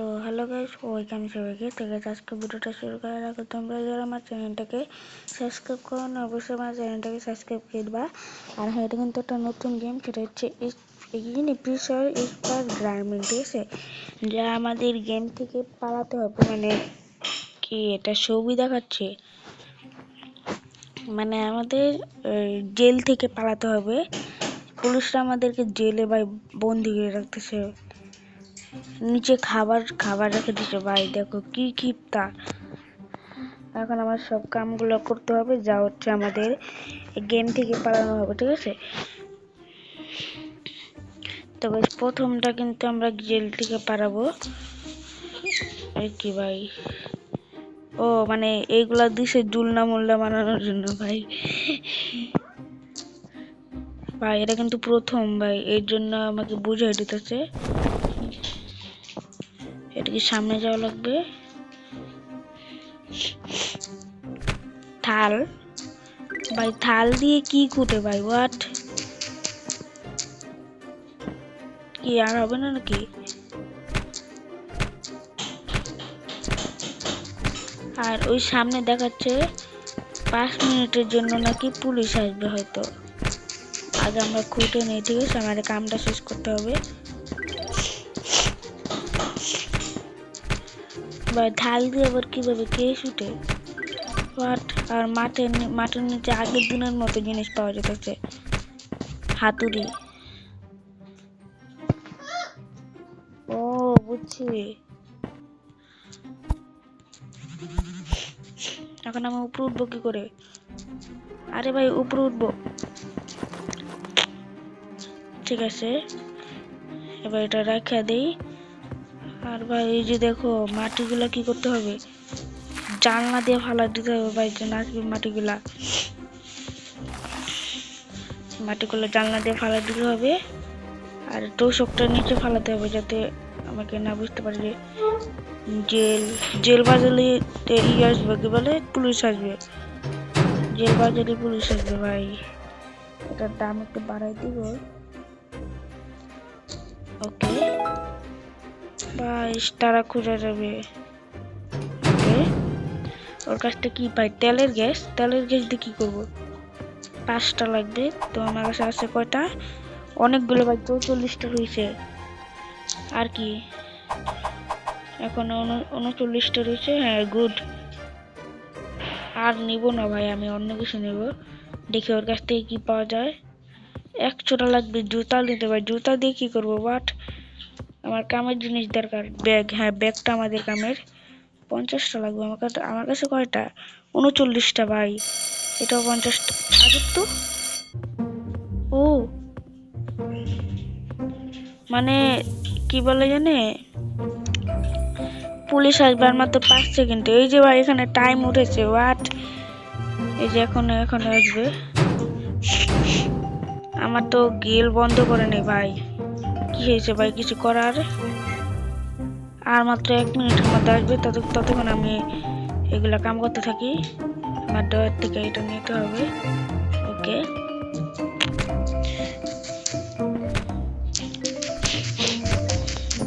তো hello guys, welcome সবাইকে। তো গাইস আজকে ভিডিওটা শুরু করার আগে তোমরা যারা আমার চ্যানেলটাকে সাবস্ক্রাইব করো না, অবশ্যই আমার চ্যানেলটাকে সাবস্ক্রাইব করে দিবা। আর হ্যাঁ, এটা কিন্তু একটা নতুন গেম, সেটা হচ্ছে প্রিশার স্পার গ্রামীণ, ঠিক আছে? যা আমাদের গেম থেকে পালাতে হবে, মানে কি এটা ছবি দেখাচ্ছে, মানে আমাদের জেল থেকে পালাতে হবে। পুলিশরা আমাদেরকে জেলে ভাই বন্দি করে রাখতেছে। নিচে খাবার রেখে দিছে ভাই, দেখো কি কিপটা। এখন আমার সব কামগুলো করতে হবে, যা হচ্ছে আমাদের গেম থেকে পালানো হবে, ঠিক আছে? তবে প্রথমটা কিন্তু আমরা জেল থেকে পালাবো। কি ভাই, ও মানে এইগুলা দিছে জুলনা মুল্লা বানানোর জন্য ভাই। ভাই এটা কিন্তু প্রথম ভাই, এর জন্য আমাকে বুঝাই দিতেছে এটা কি সামনে যাওয়া লাগবে। থাল ভাই, থাল দিয়ে কি কুটে ভাই, হোয়াট? কি আর হবে না নাকি? আর ওই সামনে দেখাচ্ছে 5 মিনিটের জন্য নাকি পুলিশ আসবে হয়তো। আগে আমরা খুঁটে নিই, ঠিক আছে? আমাদের কামটা শেষ করতে হবে ভাই। ঢাল দিয়ে আবার কিভাবে, কে শুটে? হোয়াট? আর মাঠের নিচে আগের দিনের মতো জিনিস পাওয়া যেতেছে, হাতুড়ি। ও বুঝছি, এখন আমি উপরে উঠবো কি করে? আরে ভাই উপরে উঠবো, ঠিক আছে। এবার এটা রাখা দেই। আর ভাই এই যে দেখো মাটিগুলা কি করতে হবে, জানলা দিয়ে ফালা দিতে হবে ভাই, যে নাচবে মাটিগুলো জানলা দিয়ে ফালা দিতে হবে। আর তোষকটা নিচে ফালাতে হবে, যাতে আমাকে না বুঝতে পারে যে জেল বাজালে আসবে, কি বলে, পুলিশ আসবে। জেল বাজালে পুলিশ আসবে ভাই। এটার দাম একটু বাড়াই দিব। ওকে ভাই, তারা খুঁজে যাবে। ওকে, ওর কাছটা কি পাই? তেলের গ্যাস দিয়ে কি করবো? 5টা লাগবে। তো আমার কাছে আছে কয়টা? অনেকগুলো ভাই, 44টা হয়েছে। আর কি, এখন 39টা রয়েছে। হ্যাঁ গুড। আর নিব না ভাই, আমি অন্য কিছু নেব। দেখি ওর কাছ থেকে কি পাওয়া যায়। 100টা লাগবে। জুতা নিতে ভাই, জুতা দিয়ে কি করবো? বাট আমার কামের জিনিস দরকার। ব্যাগ, হ্যাঁ ব্যাগটা আমাদের কামের। 50টা লাগবে আমার কাছে কয়টা? 39টা ভাই, এটাও 50টা আগের তো। ও মানে কি বলে জানে, পুলিশ আসবে আর মাত্র 5 সেকেন্ডে। এই যে ভাই এখানে টাইম উঠেছে, হোয়াট? এই যে এখন আসবে। আমার তো গেল বন্ধ করে নেই ভাই, কি হয়েছে ভাই? কিছু করার? আর মাত্র 1 মিনিটের মধ্যে আসবে। ততক্ষণ আমি এগুলা কাম করতে থাকি। আমার ডয়ের থেকে এটা নিতে হবে। ওকে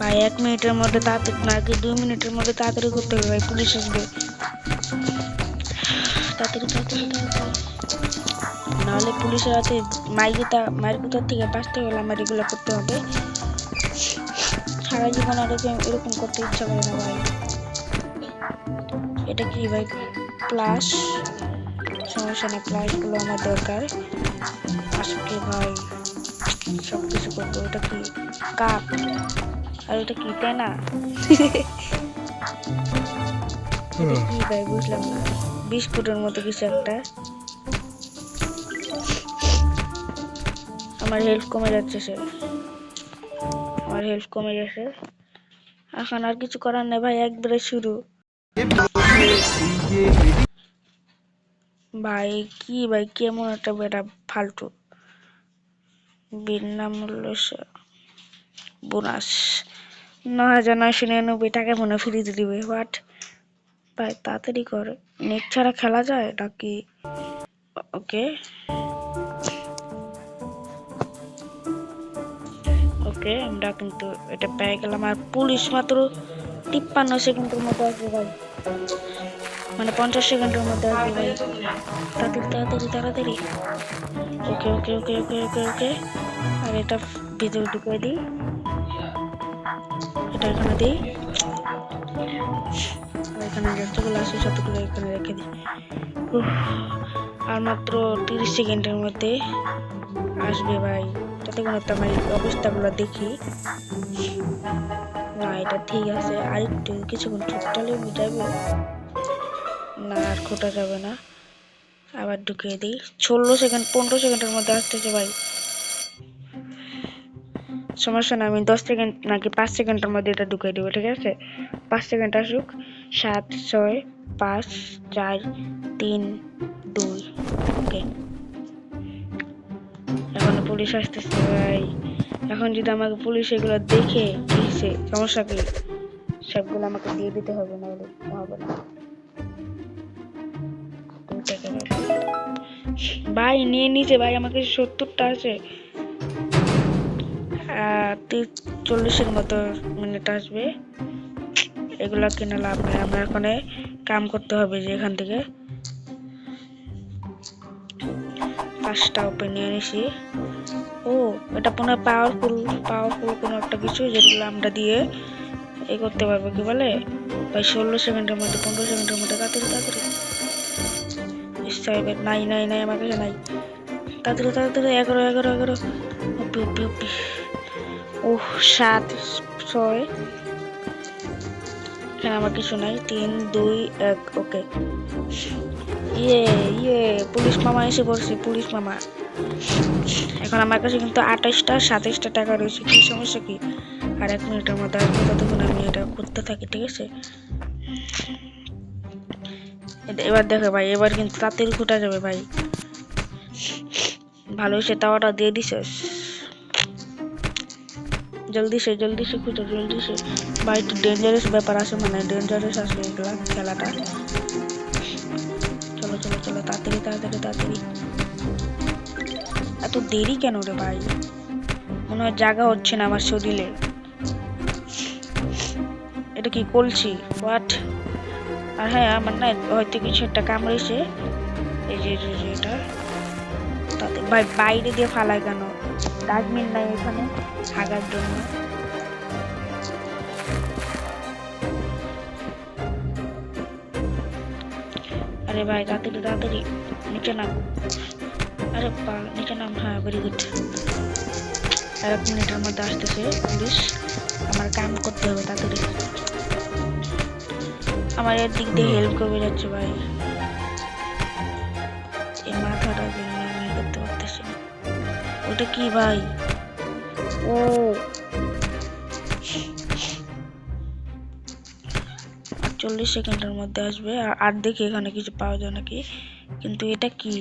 ভাই, 1 মিনিটের মধ্যে তাড়াতাড়ি, না কি 2 মিনিটের মধ্যে তাড়াতাড়ি করতে হবে ভাই, পুলিশ আসবে। তাড়াতাড়ি তাড়াতাড়ি তাড়াতাড়ি, নাহলে পুলিশের হাতে মায়ের কোথার থেকে বাঁচতে গেলে আমার এগুলো করতে হবে। সারা জীবন আর এরকম করতে ইচ্ছা করে না ভাই। এটা কি ভাই? প্লাস, সমস্যা নেই, প্লাসগুলো আমার দরকার আজকে ভাই। সব কিছু করবো। এটা কি? কাপ। আর এটা কি? পেনা। এটা কি ভাই? বুঝলাম না। বিস্কুটের মতো কিছু একটা। আমার হেলথ কমে যাচ্ছে আমার হেলথ কমে গেছে। এখন আর কিছু করার নেই ভাই, একবারে শুরু। ভাই কি ভাই, কেমন একটা বেটা ফালতু। বিনামূল্য বোনাস 9,999 টাকা মনে ফ্রি দিবে। হোয়াট ভাই, তাড়াতাড়ি কর। নেট ছাড়া খেলা যায় নাকি? ওকে ওকে, আমরা কিন্তু এটা পেয়ে গেলাম। আর পুলিশ মাত্র 53 সেকেন্ডের মধ্যে আসবে ভাই, মানে 50 সেকেন্ডের মধ্যে আসবে ভাই। তাড়াতাড়ি তাড়াতাড়ি তাড়াতাড়ি। ওকে ওকে ওকে ওকে ওকে ওকে। আর এটা ভিতরে ঢুকিয়ে দিই, এটা এখানে দিই, আর এখানে যতগুলো আছে ততগুলো এখানে রেখে দিই। আর মাত্র 30 সেকেন্ডের মধ্যে আসবে ভাই। ততক্ষণ তো আমার অবস্থাগুলো দেখি। না এটা ঠিক আছে, আর একটু কিছুক্ষণ টোটালি যাবে না, আর খোটা যাবে না। আবার ঢুকিয়ে দিই, 16 সেকেন্ড 15 সেকেন্ডের মধ্যে আসতেছে ভাই। সমস্যা না, আমি 10 সেকেন্ড নাকি 5 সেকেন্ডের মধ্যে এটা ঢুকিয়ে দেবো, ঠিক আছে? 5 সেকেন্ড আসুক। 7 6 5 4 3 2। ওকে, এখন পুলিশ আসতেছে ভাই। এখন যদি আমাকে পুলিশ এগুলো দেখে কিসে সমস্যা কি, সবগুলো আমাকে দিয়ে দিতে হবে, নাহলে হবে না। ভাই নিয়ে নিচে ভাই, আমাকে 70টা আছে। 40-এর মতো মিনিট আসবে। এগুলা কিনে লাভ নেই, আমরা এখন কাম করতে হবে যে এখান থেকে 5টা ওপেন নিয়ে নিছি। ও এটা পুরো পাওয়ারফুল কোনো একটা কিছু, যেগুলো আমরা দিয়ে এই করতে পারবো, কি বলে ভাই 16 সেকেন্ডের মধ্যে 15 সেকেন্ডের মধ্যে। তাড়াতাড়ি তাড়াতাড়ি। নাই নাই নাই, আমার কাছে নাই। তাড়াতাড়ি তাড়াতাড়ি। 11 11 11। ওপি ওপি ওপি। ওহ 7 6। এখানে আমার কিছু নাই। 3 2 1। ওকে, ইয়ে ইয়ে পুলিশ মামা এসে পড়ছে, পুলিশ মামা। এখন আমার কাছে কিন্তু 28টা 27টা টাকা রয়েছে, কি সমস্যা কি? আর 1 মিনিটের মধ্যে আসবে, ততক্ষণ আমি এটা করতে থাকি, ঠিক আছে? এবার দেখো ভাই, এবার কিন্তু তাড়াতাড়ি ফুটা যাবে ভাই। ভালো সে তাওয়াটা দিয়ে দিছিস, জলদি সে খুঁজো, জলদি সে ভাই। একটু ডেঞ্জারাস ব্যাপার আছে, মানে ডেঞ্জারাস আছে এগুলা খেলাটা। চলো চলো চলো, তাড়াতাড়ি তাড়াতাড়ি তাড়াতাড়ি। এত দেরি কেন রে ভাই? মনে হয় জায়গা হচ্ছে না আমার শরীরে। এটা কি করছি? হোয়াট? আর হ্যাঁ, আমার না হয়তো কিছু একটা কামড়েছে, এই যে এটা। তাতে ভাই বাইরে দিয়ে ফালায় কেন? ডাস্টবিন নাই এখানে হাগার জন্য? আরে ভাই তাড়াতাড়ি তাড়াতাড়ি নিচে নাম। আরে নিচে নাম। হ্যাঁ, ভেরি গুড। আর 1 মিনিটের মধ্যে আসতেছে পুলিশ, আমার কাম করতে হবে তাড়াতাড়ি। আমার এর দিক দিয়ে হেল্প করবে যাচ্ছে ভাই, এই মাথাটা জন্য আমি করতে পারতেছি না। ওটা কি ভাই? ও 40 সেকেন্ডের মধ্যে আসবে। আর দেখি এখানে কিছু পাওয়া যায় নাকি, কিন্তু এটা কি?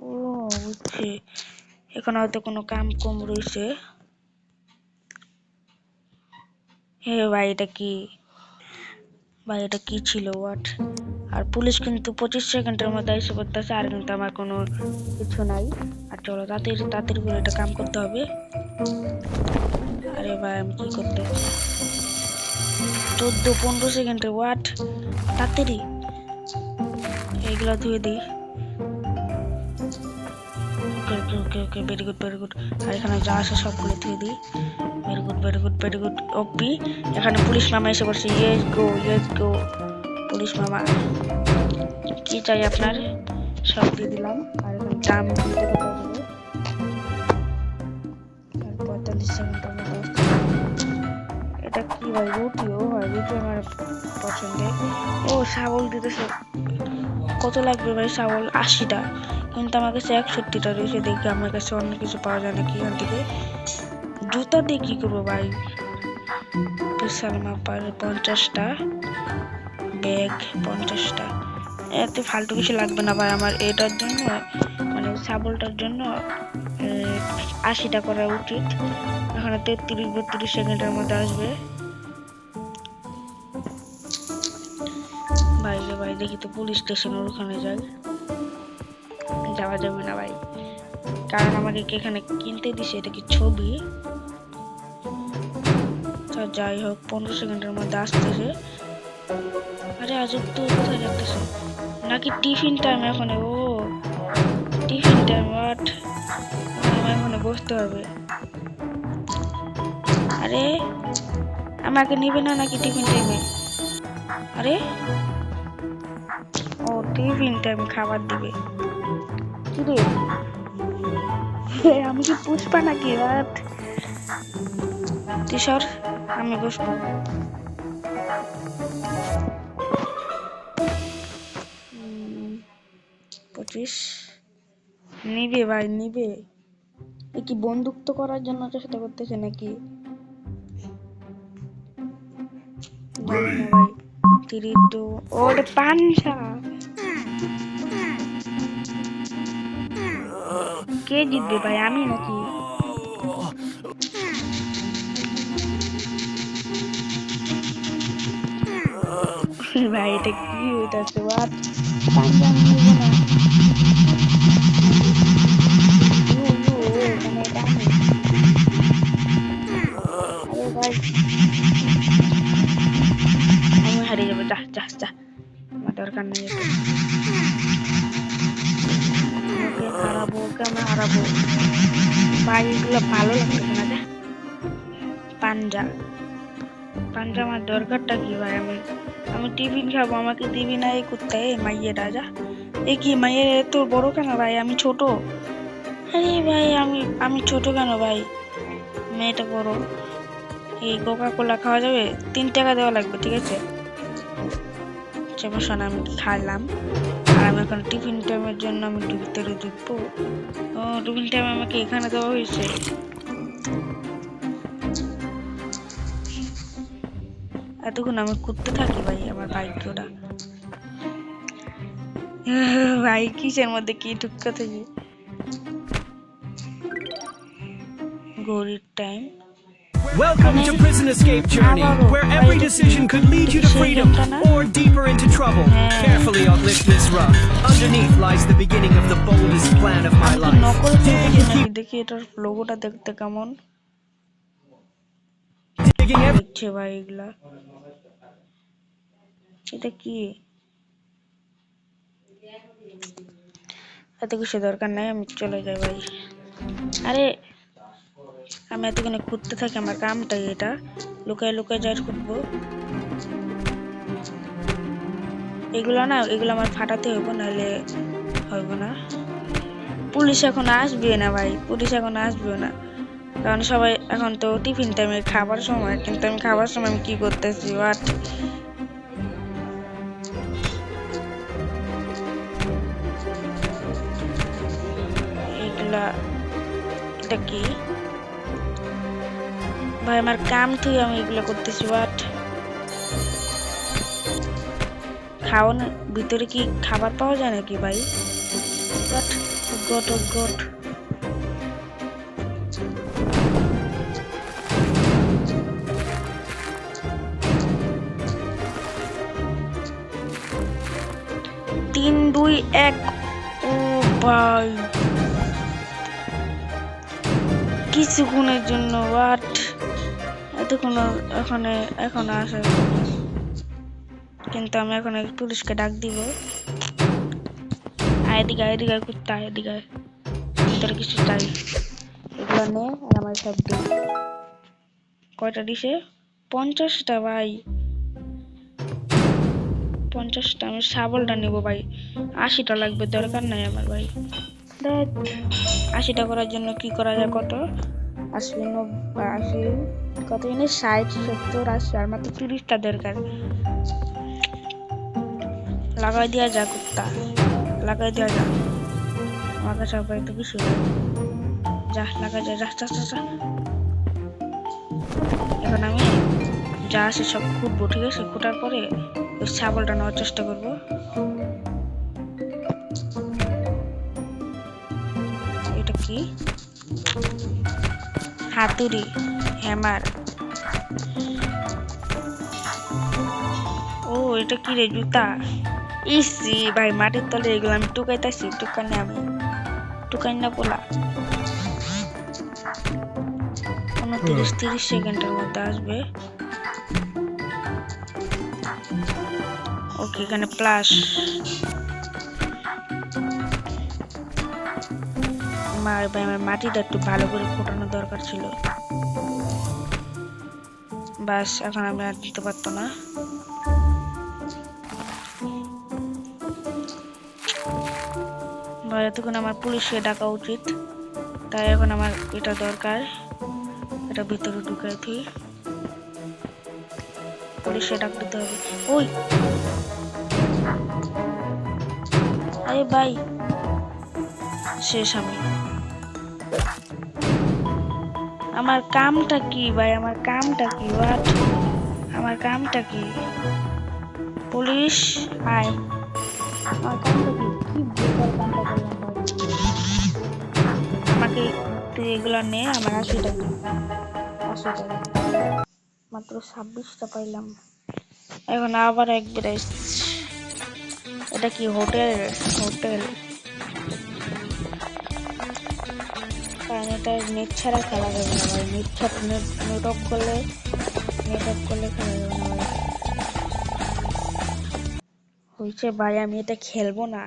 ও বুঝছি, এখানে হয়তো কোনো কাম কম রয়েছে। হে ভাই এটা কি? ভাই এটা কি ছিল? হোয়াট? আর পুলিশ কিন্তু 25 সেকেন্ডের মধ্যে এসে পড়তেছে, আর কিন্তু আমার কোনো কিছু নাই। আর চলো তাড়াতাড়ি তাড়াতাড়ি করে এটা কাম করতে হবে। আরে ভাই আমি কি করতেছি? 14-15 সেকেন্ডে। হোয়াট? তাড়াতাড়ি এইগুলা ধুয়ে দিই। Okay okay okay okay, very good very good. আর এখানে যা আছে সবগুলো ধুয়ে দিই। Very good very good very good. ওপি, এখানে পুলিশ মামা এসে পড়ছে। Yes go yes go. Police মামা কি চাই আপনার? সব দিয়ে দিলাম। আর এখন দাম দিতে কত হবে? আর 45 সেকেন্ডের মধ্যে এটা কি ভাই? রুটিও হয়, রুটি আমার পছন্দের। ও শাবল দিতেছে। কত লাগবে ভাই শাবল? 80টা, কিন্তু আমার কাছে 61টা রয়েছে। দেখি আমার কাছে অন্য কিছু পাওয়া যায় নাকি এখান থেকে। জুতা দিয়ে কি করবো ভাই? বিশাল মাপার 50টা, ব্যাগ 50টা। এতে ফালতু কিছু লাগবে না ভাই আমার এটার জন্য, মানে শাবলটার জন্য 80টা করা উচিত। এখানে 33-32 সেকেন্ডের মধ্যে আসবে। ভাই রে ভাই, দেখি তো পুলিশ স্টেশনের ওখানে যাই। যাওয়া যাবে না ভাই, কারণ আমাকে এখানে কিনতে দিছে। এটা কি ছবি? যাই হোক 15 সেকেন্ডের মধ্যে আসতেছে। আরে আজব তো কোথায় যাচ্ছে নাকি টিফিন টাইম এখন? ও টিফিন টাইম, বাট এখন বসতে হবে। আরে আমাকে নিবে না নাকি টিফিন টাইমে? আরে ও টিফিন টাইম খাবার দিবে কি রে? আমি কি পুষ্পা নাকি? বাট কিশোর আমি বসবো। 25 নিবে ভাই, নিবে। এ কি বন্দুক তো করার জন্য চেষ্টা করতেছে নাকি? জানি না ভাই। 3 2 ওর পাঞ্জা। কে জিতবে ভাই, আমি নাকি? ভাই এটা কি হইতাছে? বাট পাঞ্জা আমি নিব না। মানে এটা আমি। আরে ভাই আমি হারিয়ে যাবো। যা যা যা, আমার দরকার নেই এটা। ওকে হারাবো, ওকে আমি হারাবো ভাই। এগুলো ভালো লাগতেছে না। যা পাঞ্জা, পাঞ্জা আমার দরকারটা কি ভাই? আমি টিফিন খাবো, আমাকে দিবি না? এই কুত্তা, এই মাইয়ের রাজা। এ কি মাইয়ের এত বড় কেন ভাই? আমি ছোট। আরে ভাই আমি ছোট কেন ভাই? মেয়েটা বড়। এই কোকা কোলা খাওয়া যাবে? 3 টাকা দেওয়া লাগবে, ঠিক আছে? সমস্যা না, আমি খাইলাম। আর আমি এখন টিফিন টাইমের জন্য আমি ভিতরে ঢুকবো। ও টিফিন টাইম আমাকে এখানে দেওয়া হয়েছে। এতক্ষণ আমি করতে থাকি ভাই, আমার ভাগ্যটা। ভাই কিসের মধ্যে কি ঢুকতে থাকি? ঘড়ির time. Welcome to Prison Escape Journey, where every decision could lead you to freedom or deeper into trouble. Carefully uplift this rug. Underneath lies the beginning of the boldest plan of my life. দেখি এটার লোগোটা দেখতে কেমন Digging দেখছে ভাই এগুলা। এটা কি? এত কিছু দরকার নাই, আমি চলে যাই ভাই। আরে আমি এতক্ষণে খুঁজতে থাকি, আমার কামটাই এটা। লুকায় লুকায় যাই খুঁজবো। এগুলো না, এগুলো আমার ফাটাতে হইব, নাহলে হইব না। পুলিশ এখন আসবে না ভাই, পুলিশ এখন আসবে না, কারণ সবাই এখন তো টিফিন টাইমে খাবার সময়। কিন্তু আমি খাবার সময় আমি কি করতেছি? বাট এগুলা, এটা কি ভাই? আমার কাম তুই আমি এগুলো করতেছি। বাট খাওয়ানোর ভিতরে কি খাবার পাওয়া যায় নাকি ভাই? But goat goat. তিন দুই এক। ও ভাই কিছুক্ষণের জন্য, বাট এতক্ষণ এখন আসে। কিন্তু আমি এখন পুলিশকে ডাক দিব। এদিকে এদিকে কুত্তা, এদিকে ভিতরে কিছু চাই। এগুলো নে আর আমার সব দে। কয়টা দিছে? 50টা ভাই, 50টা। আমি শাবলটা নেবো ভাই, 80টা লাগবে, দরকার নাই আমার ভাই। 80টা করার জন্য কি করা যায়? কত 80 90 80 কত জিনিস? 60 70 80, আর মাত্র 30টা দরকার। লাগাই দিয়া যা কুত্তা, লাগাই দিয়া যা। আমার কাছে আবার তো কিছু নেই। যা লাগাই যা, যা যা যা। এখন আমি যা আছে সব খুঁটবো, ঠিক আছে? খুঁটার পরে ওই ছাগলটা নেওয়ার চেষ্টা করবো। এটা কি? হাতুড়ি, হ্যামার। ও এটা কি রে? জুতা। ইসি ভাই, মাটির তলে এগুলো আমি টুকাইতেছি। টুকানে আমি টুকাই না পোলা। 29 30 সেকেন্ডের মধ্যে আসবে। ওকে এখানে প্লাস আমার মাটিটা একটু ভালো করে ফোটানো দরকার ছিল। বাস এখন আমি আর দিতে পারতো না। ভাই এতক্ষণ আমার পুলিশকে ডাকা উচিত, তাই এখন আমার এটা দরকার, এটা ভিতরে ঢুকাই তুই পুলিশে ডাক দিতে হবে। ওই আরে ভাই শেষ আমি। আমার কামটা কি ভাই, আমার কামটা কি? হোয়াট, আমার কামটা কি? পুলিশ আয়, আমার কামটা কি? কি বেকার কামটা করলাম ভাই। আমাকে তুই এগুলা নে, আমার 80 টাকা, 80 টাকা মাত্র 26টা পাইলাম। এখন আবার একবার এটা কি হোটেল? হোটেল কারণ এটা নেট ছাড়া খেলা যাবে না ভাই, নেট ছাড়া নেট অফ করলে খেলা যাবে না ভাই। হয়েছে ভাই, আমি এটা খেলবো না।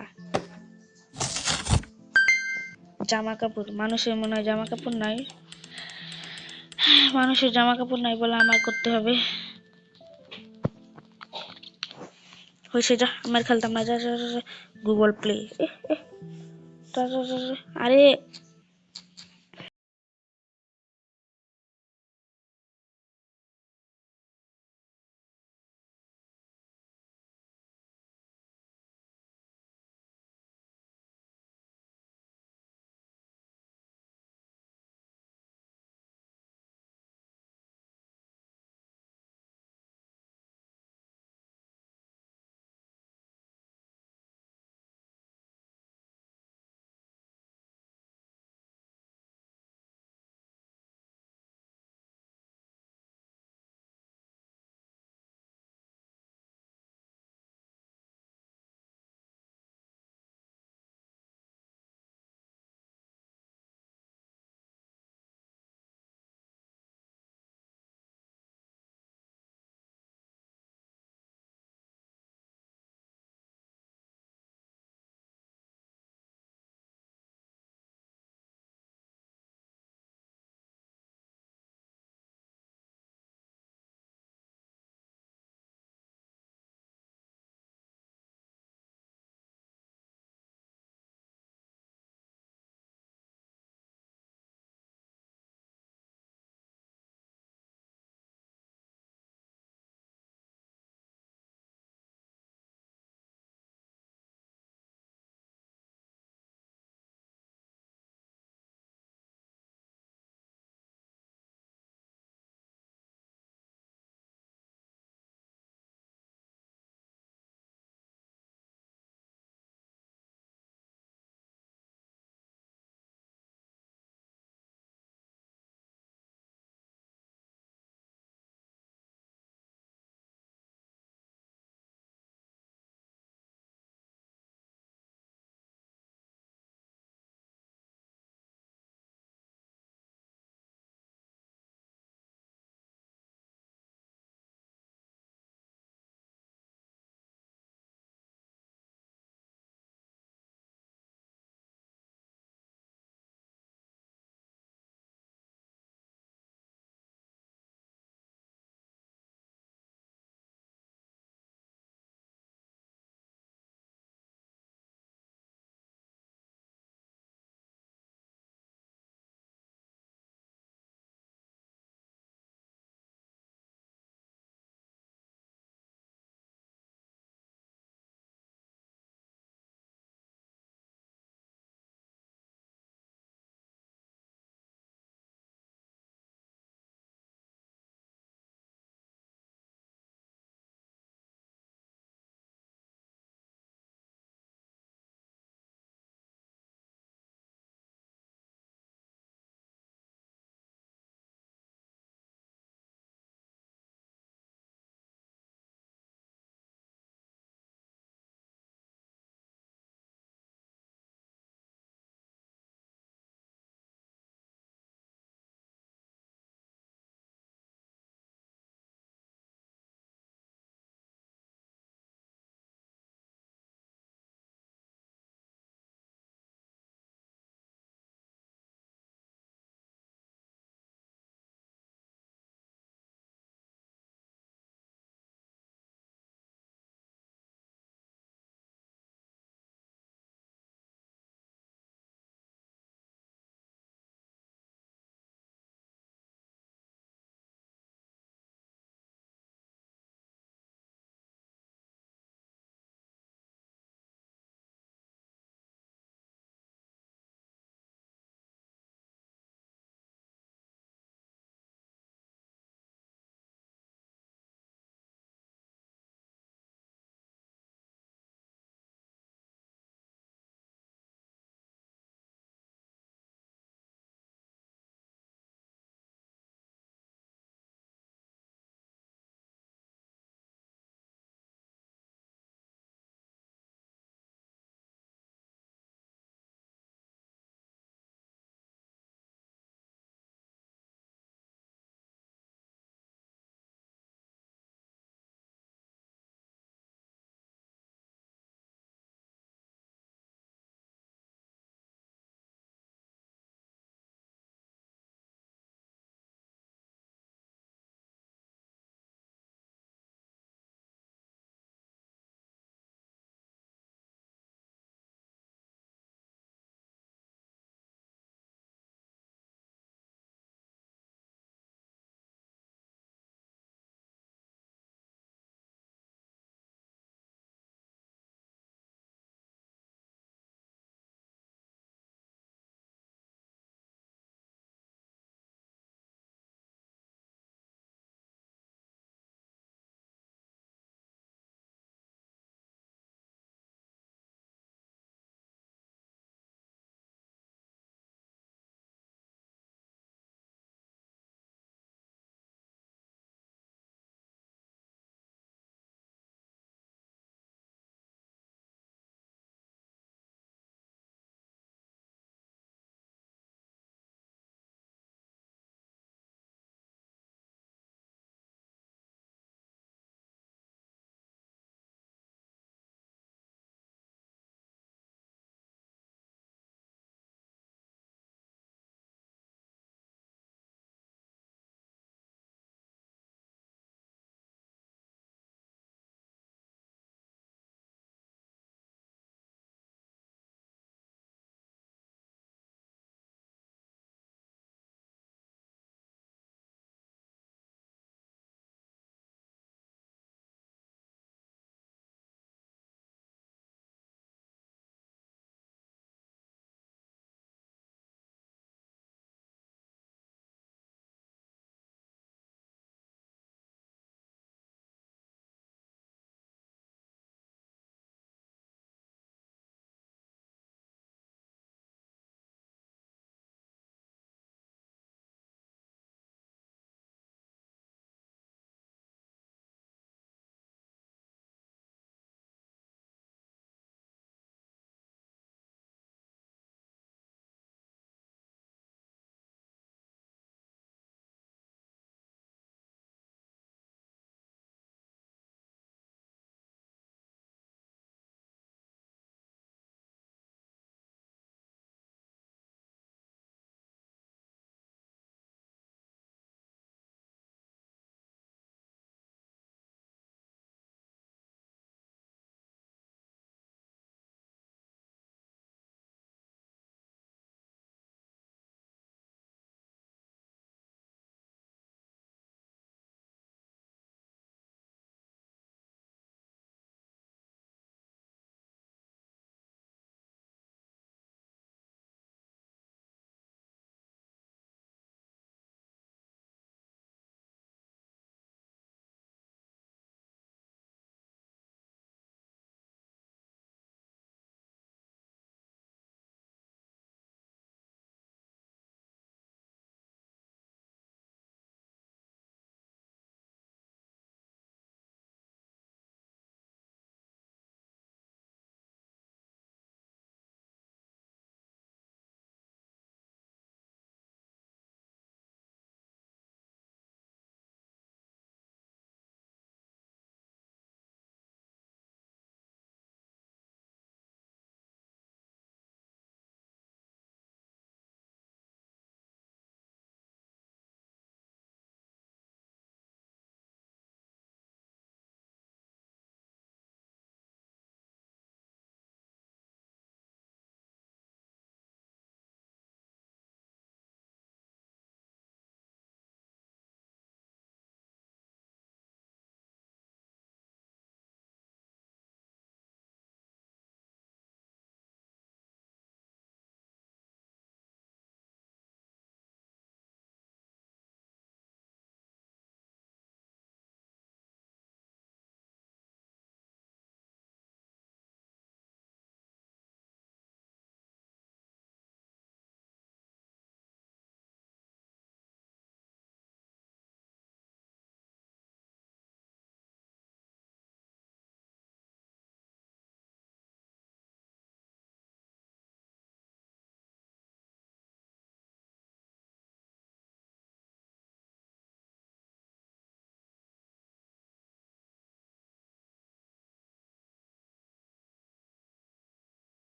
জামা কাপড়, মানুষের মনে হয় জামা কাপড় নাই, মানুষের জামা কাপড় নাই বলে আমার করতে হবে। হয়েছে যা, আমার খেলতাম না, যা যা গুগল প্লে। আরে